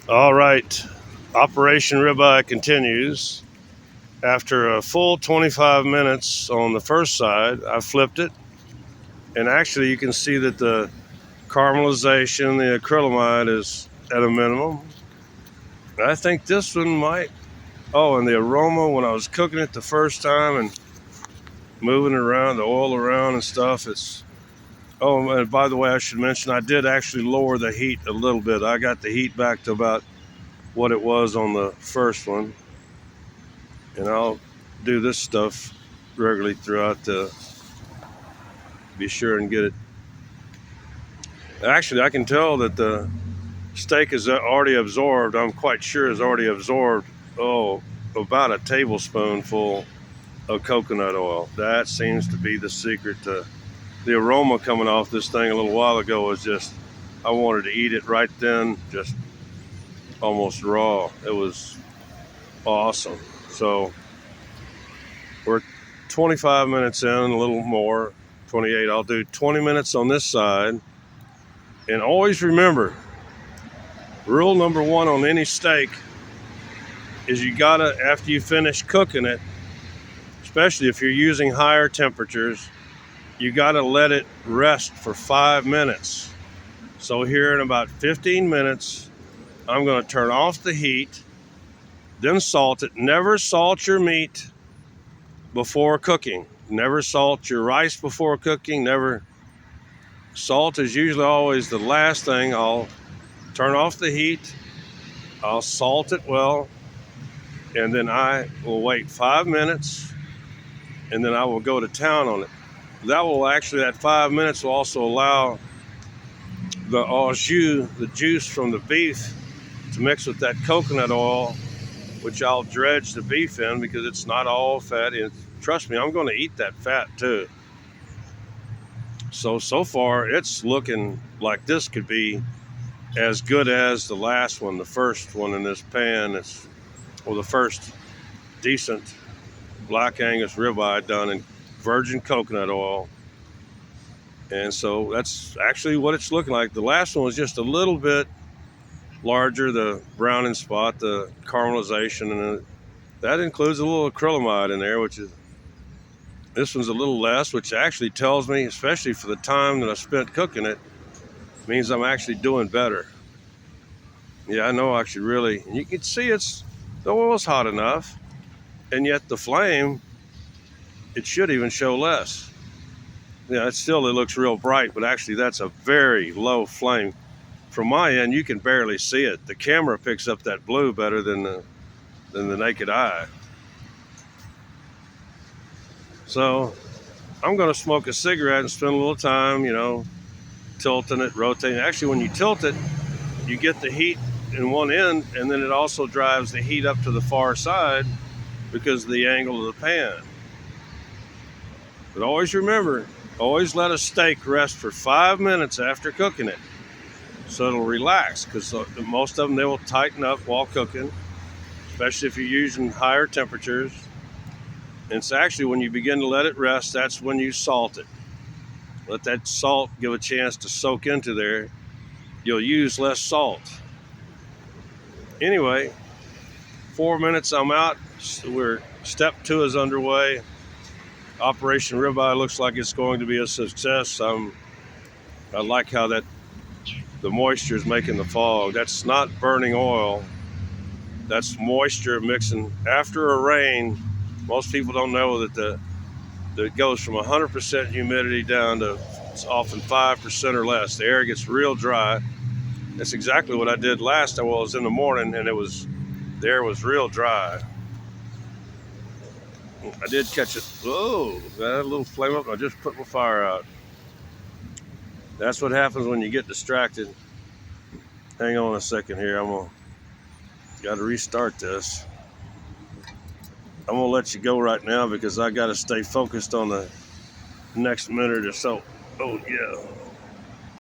All right, Operation Ribeye continues. After a full 25 minutes on the first side, I flipped it, and actually you can see that the caramelization, the acrylamide is at a minimum. I think this one might. Oh, and the aroma when I was cooking it the first time and moving it around, the oil around and stuff, it's. Oh, and by the way, I should mention I did actually lower the heat a little bit. I got the heat back to about what it was on the first one. And I'll do this stuff regularly throughout the be sure and get it. Actually, I can tell that the steak is already absorbed. I'm quite sure is already absorbed. Oh, about a tablespoonful of coconut oil. That seems to be the secret to the aroma coming off this thing a little while ago was just I wanted to eat it right then, just almost raw. It was awesome. So we're 25 minutes in, a little more, 28. I'll do 20 minutes on this side. And always remember, rule number one on any steak is you gotta, after you finish cooking it, especially if you're using higher temperatures, you gotta let it rest for 5 minutes. So here in about 15 minutes, I'm gonna turn off the heat, then salt it. Never salt your meat before cooking. Never salt your rice before cooking. Never. Salt is usually always the last thing. I'll turn off the heat. I'll salt it well. And then I will wait 5 minutes. And then I will go to town on it. That will actually, that 5 minutes will also allow the au jus, the juice from the beef, to mix with that coconut oil, which I'll dredge the beef in because it's not all fat. And trust me, I'm going to eat that fat too. So far, it's looking like this could be as good as the last one, the first one in this pan. The first decent Black Angus ribeye done in virgin coconut oil. And so that's actually what it's looking like. The last one was just a little bit larger, the browning spot, the caramelization, and that includes a little acrylamide in there, which is, this one's a little less, which actually tells me, especially for the time that I spent cooking it, means I'm actually doing better. Yeah, I know I should really, you can see the oil's hot enough, and yet the flame, it should even show less. Yeah, it looks real bright, but actually that's a very low flame. From my end, you can barely see it. The camera picks up that blue better than the naked eye. So I'm gonna smoke a cigarette and spend a little time, tilting it, rotating. Actually, when you tilt it, you get the heat in one end, and then it also drives the heat up to the far side because of the angle of the pan. But always remember, always let a steak rest for 5 minutes after cooking it so it'll relax, because most of them, they will tighten up while cooking, especially if you're using higher temperatures. And it's actually when you begin to let it rest, that's when you salt it. Let that salt give a chance to soak into there. You'll use less salt. Anyway, 4 minutes, I'm out. We're step 2 is underway. Operation Ribeye looks like it's going to be a success. I like how the moisture is making the fog. That's not burning oil. That's moisture mixing. After a rain, most people don't know that it goes from 100% humidity down to often 5% or less. The air gets real dry. That's exactly what I did last time. Well, it was in the morning, and the air was real dry. I did catch it. Whoa, that little flame up. I just put my fire out. That's what happens when you get distracted. Hang on a second here. Got to restart this. I'm gonna let you go right now because I got to stay focused on the next minute or so. Oh yeah.